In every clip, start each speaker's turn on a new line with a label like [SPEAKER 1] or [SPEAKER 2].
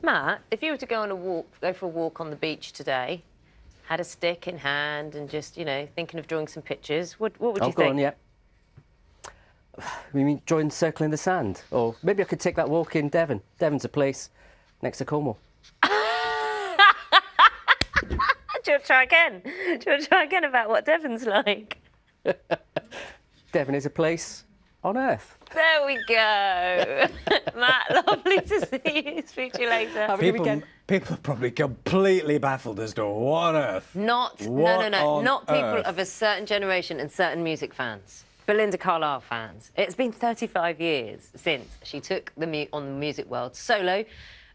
[SPEAKER 1] Matt, if you were to go for a walk on the beach today, had a stick in hand and just, you know, thinking of drawing some pictures, what would you think?
[SPEAKER 2] Go on, yeah. You mean join Circle in the Sand? Or maybe I could take that walk in Devon. Devon's a place next to Cornwall.
[SPEAKER 1] Do you want to try again? Do you want to try again about what Devon's like?
[SPEAKER 2] Devon is a place on Earth.
[SPEAKER 1] There we go. Matt, lovely to see you. Speak to you later.
[SPEAKER 2] Have a good weekend.
[SPEAKER 3] People are probably completely baffled as to what on earth.
[SPEAKER 1] Not people of a certain generation and certain music fans. Belinda Carlisle fans. It's been 35 years since she took on the music world solo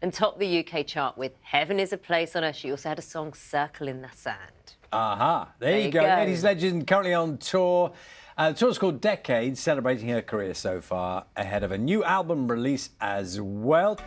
[SPEAKER 1] and topped the UK chart with Heaven is a Place on Earth. She also had a song, Circle in the Sand.
[SPEAKER 3] Aha, there you go. 80s legend, currently on tour. The tour's called Decades, celebrating her career so far, ahead of a new album release as well.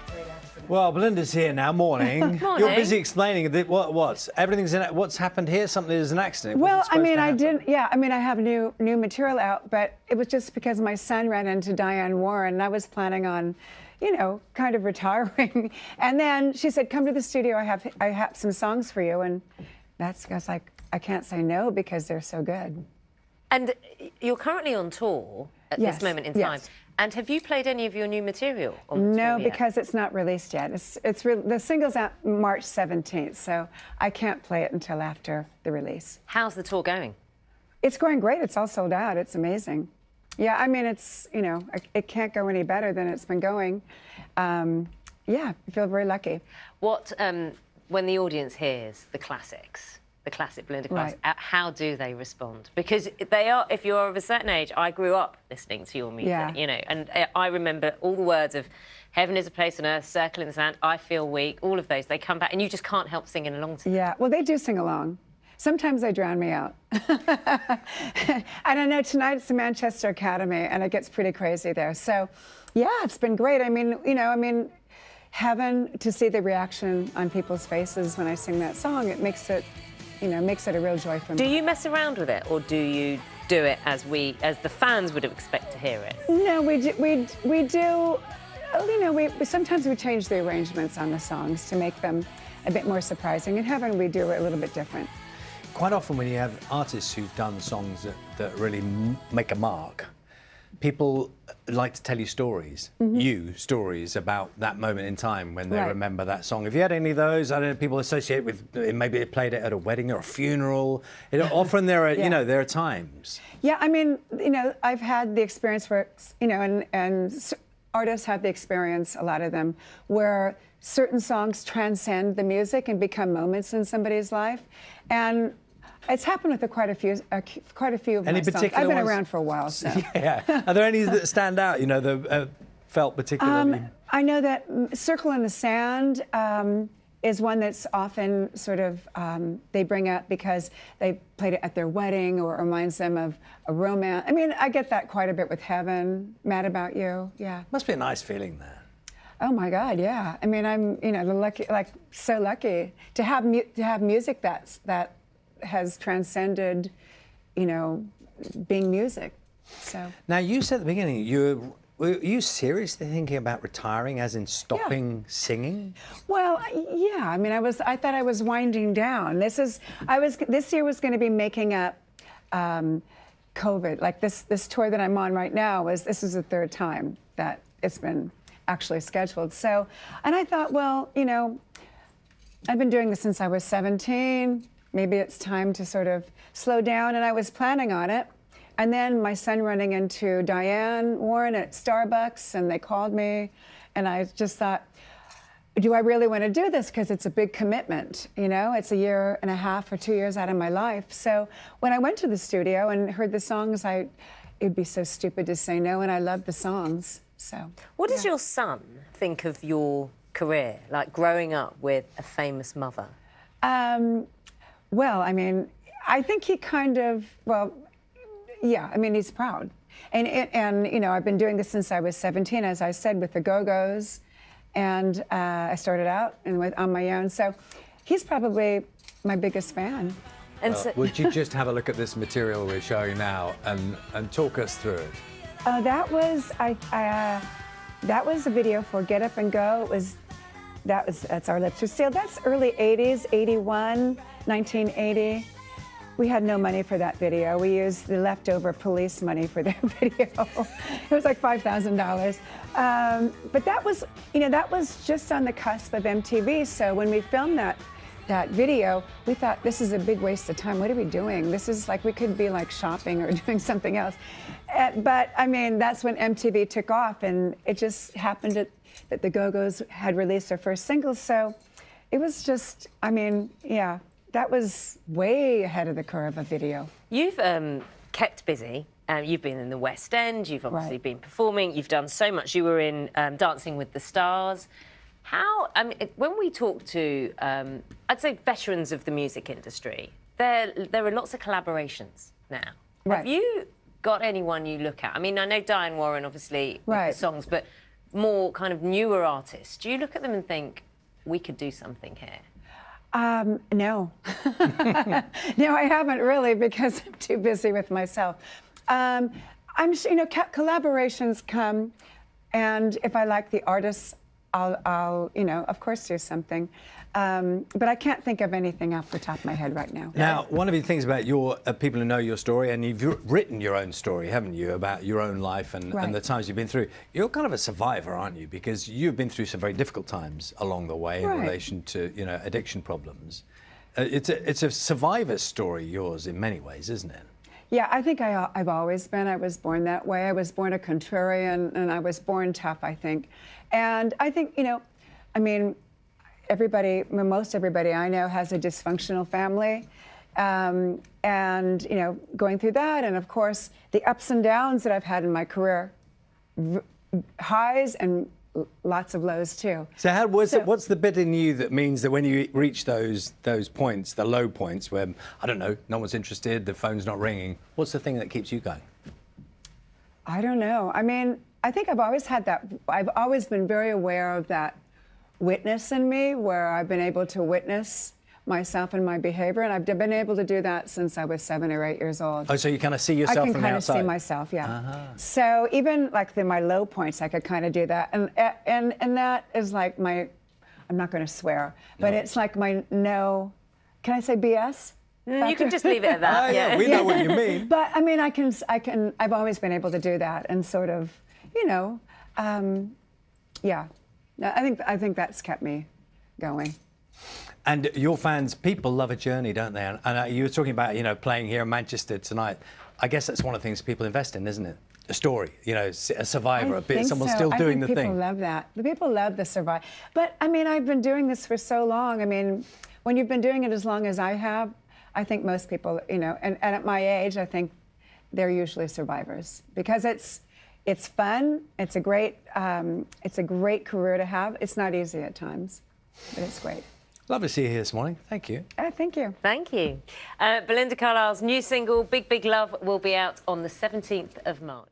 [SPEAKER 3] Well, Belinda's here now. Morning.
[SPEAKER 1] Morning.
[SPEAKER 3] You're busy explaining what's what's happened here. Something is an accident.
[SPEAKER 4] Well, I mean, I didn't. Yeah, I mean, I have new material out, but it was just because my son ran into Diane Warren, and I was planning on, you know, kind of retiring. And then she said, "Come to the studio. I have some songs for you." And I was like, I can't say no because they're so good.
[SPEAKER 1] And you're currently on tour at this moment in time.
[SPEAKER 4] Yes.
[SPEAKER 1] And have you played any of your new material on the
[SPEAKER 4] No,
[SPEAKER 1] tour yet?
[SPEAKER 4] because it's not released yet. The single's out March 17th, so I can't play it until after the release.
[SPEAKER 1] How's the tour going?
[SPEAKER 4] It's going great. It's all sold out. It's amazing. Yeah, I mean, it's, you know, it can't go any better than it's been going. Yeah, I feel very lucky.
[SPEAKER 1] What, when the audience hears the classic Belinda Carlisle, how do they respond? Because they are, if you're of a certain age, I grew up listening to your music, you know, and I remember all the words of Heaven is a Place on Earth, Circle in the Sand, I Feel Weak, all of those, they come back and you just can't help singing along to them.
[SPEAKER 4] Yeah, well, they do sing along. Sometimes they drown me out. I don't know, tonight it's the Manchester Academy and it gets pretty crazy there. So, yeah, it's been great. I mean, you know, Heaven, to see the reaction on people's faces when I sing that song, it makes it, you know, makes it a real joy for me.
[SPEAKER 1] Do you mess around with it, or do you do it as the fans would expect to hear it?
[SPEAKER 4] No, we do. You know, sometimes we change the arrangements on the songs to make them a bit more surprising. In Heaven, we do it a little bit different.
[SPEAKER 3] Quite often, when you have artists who've done songs that really make a mark, people like to tell you stories, stories about that moment in time when they remember that song. Have you had any of those? I don't know, people associate with, maybe they played it at a wedding or a funeral. Often there are, you know, there are times.
[SPEAKER 4] Yeah, I mean, you know, I've had the experience where, you know, and artists have the experience, a lot of them, where certain songs transcend the music and become moments in somebody's life. And it's happened with quite a few of my songs. I've been around for a while, so.
[SPEAKER 3] Yeah. Are there any that stand out, you know, that felt particularly?
[SPEAKER 4] I know that Circle in the Sand is one that's often sort of, they bring up because they played it at their wedding or it reminds them of a romance. I mean, I get that quite a bit with Heaven, Mad About You, yeah.
[SPEAKER 3] Must be a nice feeling there.
[SPEAKER 4] Oh my God, yeah. I mean, I'm, you know, lucky, like so lucky to have music that has transcended, you know, being music. So
[SPEAKER 3] now, you said at the beginning were you seriously thinking about retiring, as in stopping singing?
[SPEAKER 4] Well, yeah. I mean, I thought I was winding down. This year was going to be making up COVID. Like this tour that I'm on right now this is the third time that it's been actually scheduled. So, and I thought, well, you know, I've been doing this since I was 17. Maybe it's time to sort of slow down, and I was planning on it. And then my son running into Diane Warren at Starbucks, and they called me, and I just thought, do I really want to do this? Because it's a big commitment, you know? It's a year and a half or 2 years out of my life. So when I went to the studio and heard the songs, it'd be so stupid to say no, and I loved the songs, so.
[SPEAKER 1] What does your son think of your career, like growing up with a famous mother?
[SPEAKER 4] Well, I mean, I think he kind of, well, yeah, I mean, he's proud. And you know, I've been doing this since I was 17, as I said, with the Go-Go's. And I started out on my own. So he's probably my biggest fan.
[SPEAKER 3] And would you just have a look at this material we're showing now and talk us through it?
[SPEAKER 4] That was a video for Get Up and Go. It was that's Our Lips Are Sealed. That's early 80s, 81, 1980. We had no money for that video. We used the leftover police money for their video. It was like $5,000. But that was, that was just on the cusp of MTV. So when we filmed that video, we thought, this is a big waste of time. What are we doing? This is like, we could be like shopping or doing something else. But I mean, that's when MTV took off, and it just happened that the Go-Go's had released their first single. So it was just, I mean, yeah. That was way ahead of the curve of video.
[SPEAKER 1] You've kept busy. You've been in the West End. You've obviously been performing. You've done so much. You were in Dancing with the Stars. How? I mean, when we talk to, I'd say, veterans of the music industry, there are lots of collaborations now.
[SPEAKER 4] Right.
[SPEAKER 1] Have you got anyone you look at? I mean, I know Diane Warren, obviously, with the songs, but more kind of newer artists. Do you look at them and think, we could do something here?
[SPEAKER 4] No. No, I haven't really, because I'm too busy with myself. I'm sure, collaborations come, and if I like the artists, I'll of course do something. But I can't think of anything off the top of my head right now.
[SPEAKER 3] Now, one of the things about your people who know your story, and you've written your own story, haven't you, about your own life and the times you've been through. You're kind of a survivor, aren't you? Because you've been through some very difficult times along the way in relation to, addiction problems. It's a survivor's story, yours, in many ways, isn't it?
[SPEAKER 4] Yeah, I think I've always been. I was born that way. I was born a contrarian, and I was born tough, I think. And I think, I mean, most everybody I know has a dysfunctional family. And, going through that, and of course, the ups and downs that I've had in my career, highs and lots of lows too.
[SPEAKER 3] So what's the bit in you that means that when you reach those points, the low points where, I don't know, no one's interested, the phone's not ringing, what's the thing that keeps you going?
[SPEAKER 4] I don't know. I mean, I think I've always had that. I've always been very aware of that witness in me, where I've been able to witness myself and my behavior, and I've been able to do that since I was 7 or 8 years old.
[SPEAKER 3] Oh, so you kind of see yourself from the outside?
[SPEAKER 4] I can kind of see myself, yeah. So even like my low points, I could kind of do that, and that is like my, I'm not going to swear, but it's like my no, can I say BS?
[SPEAKER 1] You can just leave it at that.
[SPEAKER 3] Yeah, we know what you mean.
[SPEAKER 4] But I mean, I've always been able to do that, and sort of, yeah. I think that's kept me going.
[SPEAKER 3] And your fans, people love a journey, don't they? And you were talking about, playing here in Manchester tonight. I guess that's one of the things people invest in, isn't it? A story, a survivor, someone still doing the thing.
[SPEAKER 4] People love that. The people love the survive. But I mean, I've been doing this for so long. I mean, when you've been doing it as long as I have, I think most people, and at my age, I think they're usually survivors, because it's fun. It's a great career to have. It's not easy at times, but it's great.
[SPEAKER 3] Lovely to see you here this morning. Thank you.
[SPEAKER 4] Thank you.
[SPEAKER 1] Thank you. Belinda Carlisle's new single, Big Big Love, will be out on the 17th of March.